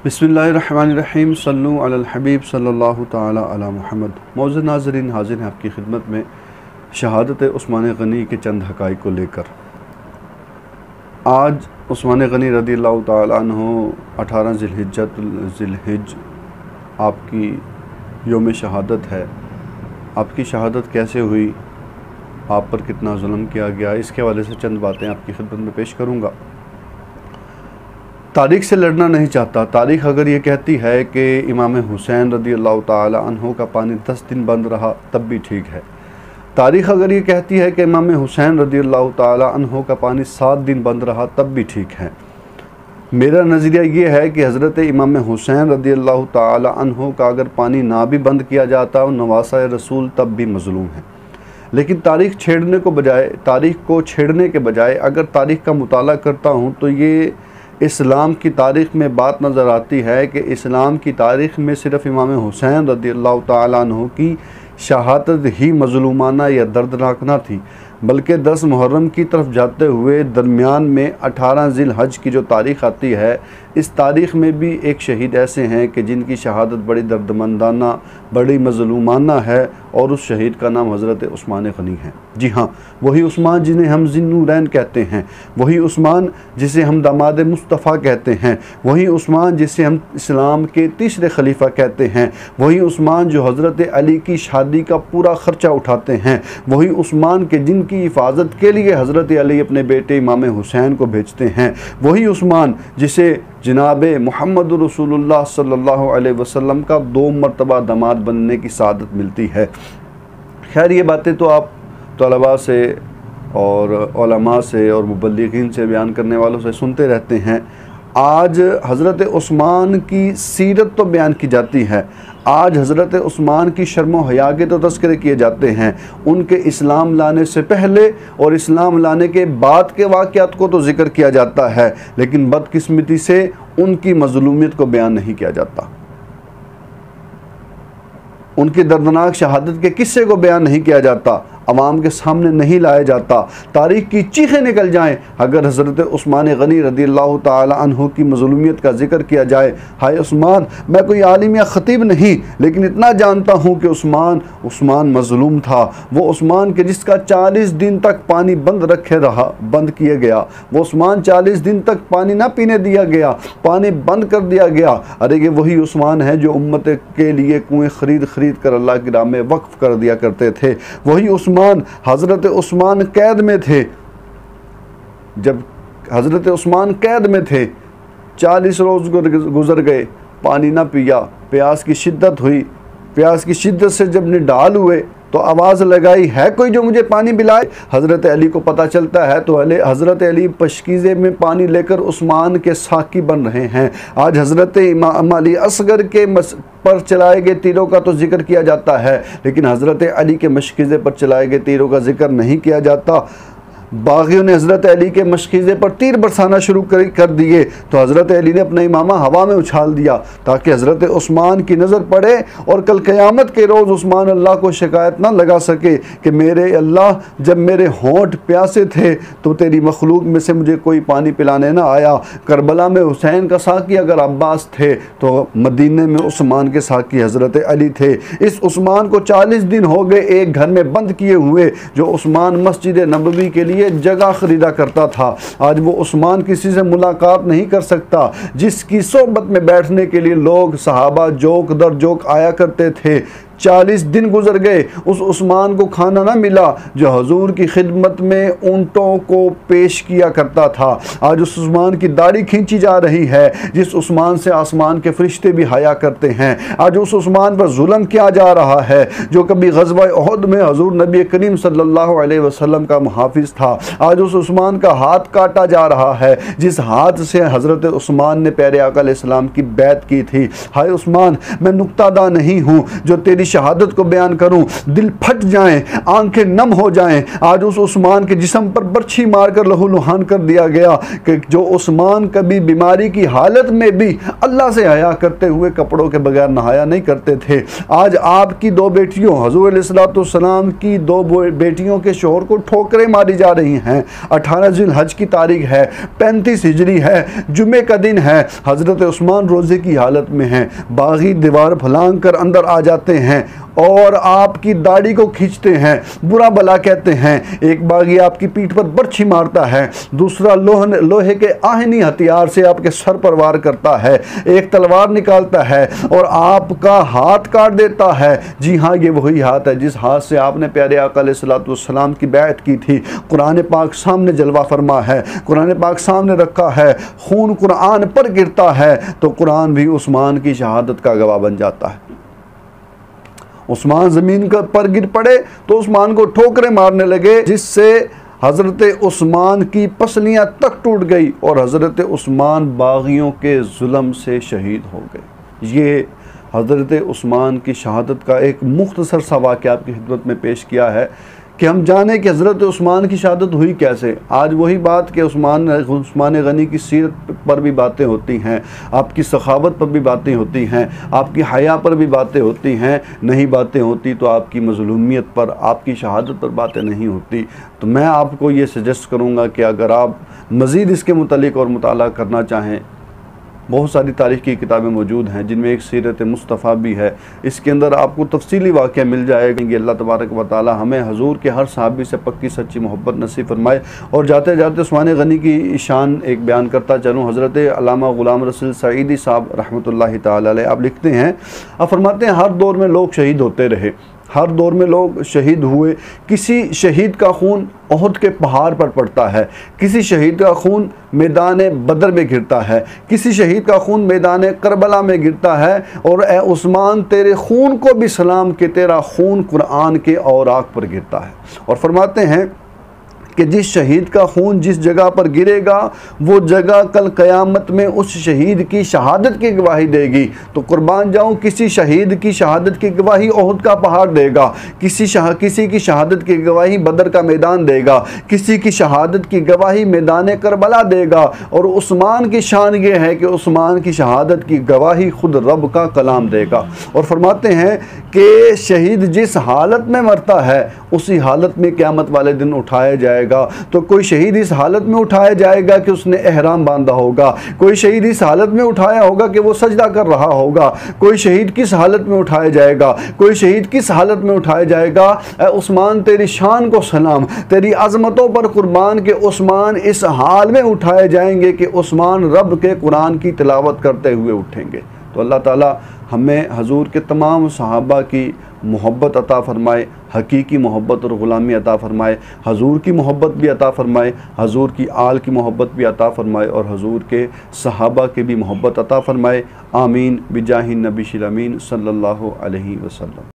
बिस्मिल्लाहिर्रहमानिर्रहीम सल्लु अलल हबीब सल्लल्लाहु ताला अला मुहम्मद। मौजूद नाज़रीन, हाजिर हैं आपकी खिदमत में शहादत उस्मान गनी के चंद हक़ाइक़ को लेकर। आज उस्मान गनी रज़ियल्लाहु ताला अन्हु 18 ज़िलहिज आपकी योम शहादत है। आपकी शहादत कैसे हुई, आप पर कितना जुल्म किया गया, इसके हवाले से चंद बातें आपकी खिदमत में पेश करूँगा। तारीख़ से लड़ना नहीं चाहता। तारीख़ अगर ये कहती है कि इमाम हुसैन रज़ियल्लाहु ताला अन्हु का पानी 10 दिन बंद रहा तब भी ठीक है। तारीख़ अगर ये कहती है कि इमाम हुसैन रज़ियल्लाहु ताला अन्हु का पानी 7 दिन बंद रहा तब भी ठीक है। मेरा नज़रिया ये है कि हज़रत इमाम हुसैन रज़ियल्लाहु ताला अन्हु का अगर पानी ना भी बंद किया जाता और नवासा रसूल तब भी मज़लूम है। लेकिन तारीख़ को छेड़ने के बजाय अगर तारीख़ का मुताला करता हूँ तो ये इस्लाम की तारीख़ में बात नज़र आती है कि इस्लाम की तारीख़ में सिर्फ़ इमाम हुसैन रज़ियल्लाहु ताला अन्हु की शहादत ही मज़लूमाना या दर्दनाक ना थी, बल्कि 10 मुहर्रम की तरफ जाते हुए दरमियान में 18 ज़िलहज की जो तारीख़ आती है, इस तारीख़ में भी एक शहीद ऐसे हैं कि जिनकी शहादत बड़ी दर्दमंदाना, बड़ी मज़लूमाना है, और उस शहीद का नाम हज़रत उस्मान गनी है। जी हाँ, वही उस्मान जिन्हें हम ज़िन्नूरैन कहते हैं, वही उस्मान जिसे हम दामाद मुस्तफ़ा कहते हैं, वही उस्मान जिसे हम इस्लाम के तीसरे खलीफा कहते हैं, वही उस्मान जो हज़रत अली की शादी का पूरा ख़र्चा उठाते हैं, वही उस्मान के जिनकी हिफाजत के लिए हज़रत अली अपने बेटे इमाम हुसैन को भेजते हैं, वही उस्मान जिसे जनाब मुहम्मद रसूलुल्लाह सल्लल्लाहु अलैहि वसल्लम का 2 मरतबा दामाद बनने की सआदत मिलती है। खैर, ये बातें तो आप तलबा से और उलमा से और मुबल्लिगीन से, बयान करने वालों से सुनते रहते हैं। आज हज़रत उस्मान की सीरत तो बयान की जाती है, आज हज़रत उस्मान की शर्म हया के तो तज़किरे किए जाते हैं। उनके इस्लाम लाने से पहले और इस्लाम लाने के बाद के वाक़यात को तो ज़िक्र किया जाता है, लेकिन बदकिस्मती से उनकी मज़लूमियत को बयान नहीं किया जाता, उनकी दर्दनाक शहादत के किस्से को बयान नहीं किया जाता, अवाम के सामने नहीं लाया जाता। तारीख़ की चीखें निकल जाएं अगर हज़रत उस्मान गनी रज़ियल्लाहु ताला अन्हु की मज़लूमियत का ज़िक्र किया जाए। हाय उस्मान, मैं कोई आलिम या ख़तीब नहीं, लेकिन इतना जानता हूँ कि उस्मान मज़लूम था। वो उस्मान के जिसका 40 दिन तक पानी बंद किया गया, वो उस्मान 40 दिन तक पानी ना पीने दिया गया, पानी बंद कर दिया गया। अरे ये वही उस्मान है जो उम्मत के लिए कुएँ ख़रीद कर अल्लाह की राह में वक्फ़ कर दिया करते थे। वही हज़रत उस्मान कैद में थे, जब हज़रत उस्मान कैद में थे 40 रोज़ गुजर गए, पानी ना पिया, प्यास की शिद्दत हुई, प्यास की शिद्दत से जब निडाल हुए तो आवाज़ लगाई, है कोई जो मुझे पानी पिलाए। हज़रत अली को पता चलता है तो हज़रत अली पशकीज़े में पानी लेकर उस्मान के साकी बन रहे हैं। आज हज़रत इमाम अली असगर के पर चलाए गए तीरों का तो जिक्र किया जाता है, लेकिन हज़रत अली के मशकीज़े पर चलाए गए तीरों का जिक्र नहीं किया जाता। बागियों ने हज़रत अली के मशकीज़े पर तीर बरसाना शुरू कर दिए तो हज़रत अली ने अपना इमामा हवा में उछाल दिया ताकि हज़रत उस्मान की नज़र पड़े और कल क़यामत के रोज़ उस्मान अल्लाह को शिकायत ना लगा सके कि मेरे अल्लाह, जब मेरे होंठ प्यासे थे तो तेरी मखलूक में से मुझे कोई पानी पिलाने ना आया। करबला में हुसैन का साकी अगर अब्बास थे तो मदीने में उस्मान के साकी हज़रत अली थे। इस उस्मान को 40 दिन हो गए एक घर में बंद किए हुए, जो उस्मान मस्जिद नबवी के लिए जगह खरीदा करता था। आज वो उस्मान किसी से मुलाकात नहीं कर सकता, जिसकी सोबत में बैठने के लिए लोग सहाबा जोक दर जोक आया करते थे। 40 दिन गुजर गए, उस उस्मान को खाना ना मिला जो हजूर की खिदमत में ऊँटों को पेश किया करता था। आज उस उस्मान की दाढ़ी खींची जा रही है जिस उस्मान से आसमान के फरिश्ते भी हया करते हैं। आज उस उस्मान पर जुल्म किया जा रहा है जो कभी ग़ज़वा उहद में हजूर नबी करीम सल्लल्लाहु अलैहि वसल्लम का मुहाफ़िज़ था। आज उस उस्मान का हाथ काटा जा रहा है जिस हाथ से हज़रत उस्मान ने प्यारे आका अलैहिस्सलाम की बैत की थी। हाय उस्मान, मैं नुक्तादा नहीं हूँ जो तेरी शहादत को बयान करूं, दिल फट जाएं, आंखें नम हो जाएं। आज उस उस्मान के जिस्म पर बर्छी मारकर लहूलुहान कर दिया गया कि जो उस्मान कभी बीमारी की हालत में भी अल्लाह से हया करते हुए कपड़ों के बगैर नहाया नहीं करते थे। आज आपकी दो बेटियों हुज़ूर अलैहिस्सलाम की दो बेटियों के शोहर को ठोकरें मारी जा रही हैं। 18 ज़िलहज की तारीख है, 35 हिजरी है, जुमे का दिन है। हज़रत उस्मान रोज़े की हालत में हैं, बागी दीवार फलांग कर अंदर आ जाते हैं और आपकी दाढ़ी को खींचते हैं, बुरा भला कहते हैं। एक बागी आपकी पीठ पर बर्छी मारता है, दूसरा लोहे के आहनी हथियार से आपके सर पर वार करता है, एक तलवार निकालता है और आपका हाथ काट देता है। जी हाँ, ये वही हाथ है जिस हाथ से आपने प्यारे आका अलैहिस्सलातु वस्सलाम की बैत की थी। कुरान पाक सामने जलवा फरमा है, कुरान पाक सामने रखा है, खून कुरान पर गिरता है तो कुरान भी उस्मान की शहादत का गवाह बन जाता है। उस्मान ज़मीन पर गिर पड़े तो उस्मान को ठोकरें मारने लगे, जिससे हज़रत उस्मान की पसलियाँ तक टूट गई और हज़रत उस्मान बागियों के जुल्म से शहीद हो गए। ये हज़रत उस्मान की शहादत का एक मुख्तसर सा वाक़या आपकी खिदमत में पेश किया है कि हम जाने कि हज़रत उस्मान की शहादत हुई कैसे। आज वही बात कि उस्मान गनी की सीरत पर भी बातें होती हैं, आपकी सखावत पर भी बातें होती हैं, आपकी हया पर भी बातें होती हैं, नहीं बातें होती तो आपकी मज़लूमियत पर, आपकी शहादत पर बातें नहीं होती। तो मैं आपको ये सजेस्ट करूँगा कि अगर आप मज़ीद इसके मुतालिक और मुताला करना चाहें, बहुत सारी तारीख़ की किताबें मौजूद हैं जिनमें एक सीरत मुस्तफ़ा भी है। इसके अंदर आपको तफसीली वाक़या मिल जाएगा। अल्लाह तबारक व तआला हमें हजूर के हर सहाबी से पक्की सच्ची मोहब्बत नसीब फरमाए। और जाते जाते उस्मान गनी की शान एक बयान करता चलूँ। हज़रत अल्लामा ग़ुलाम रसूल सईदी साहब रहमतुल्लाहि तआला अलैह आप लिखते हैं, आप फरमाते हैं, हर दौर में लोग शहीद होते रहे, हर दौर में लोग शहीद हुए। किसी शहीद का खून ओहद के पहाड़ पर पड़ता है, किसी शहीद का खून मैदान बदर में गिरता है, किसी शहीद का खून मैदान करबला में गिरता है। और ए उस्मान, तेरे खून को भी सलाम कि तेरा खून कुरान के औराक पर गिरता है। और फरमाते हैं कि जिस शहीद का खून जिस जगह पर गिरेगा वो जगह कल क़यामत में उस शहीद की शहादत की गवाही देगी। तो कुर्बान जाऊँ, किसी शहीद की शहादत की गवाही ओहद का पहाड़ देगा, किसी की शहादत की गवाही बदर का मैदान देगा, किसी की शहादत की गवाही मैदान करबला देगा। और उस्मान की शान ये है कि उस्मान की शहादत की गवाही खुद रब का कलाम देगा। और फरमाते हैं कि शहीद जिस हालत में मरता है उसी हालत में क़यामत वाले दिन उठाया जाएगा। तो कोई शहीद इस हालत में उठाया जाएगा कि उसने एहराम बांधा होगा, कोई शहीद इस हालत में उठाया होगा कि वो सजदा कर रहा होगा, कोई शहीद किस हालत में उठाया जाएगा, कोई शहीद किस हालत में उठाया जाएगा। उस्मान, तेरी शान को सलाम, तेरी अज़मतों पर कुर्बान के उस्मान इस हाल में उठाए जाएंगे कि उस्मान रब के कुरान की तिलावत करते हुए उठेंगे। तो अल्लाह ताला हमें हजूर के तमाम सहाबा की मोहब्बत अता फ़रमाए, हकीकी मोहब्बत और ग़ुलामी अता फ़रमाए, हजूर की मोहब्बत भी अता फ़रमाए, हजूर की आल की मोहब्बत भी अता फ़रमाए और हजूर के सहाबा के भी मोहब्बत अता फ़रमाए। आमीन बिजाहि नबी अमीन सल्लल्लाहु अलैहि वसल्लम।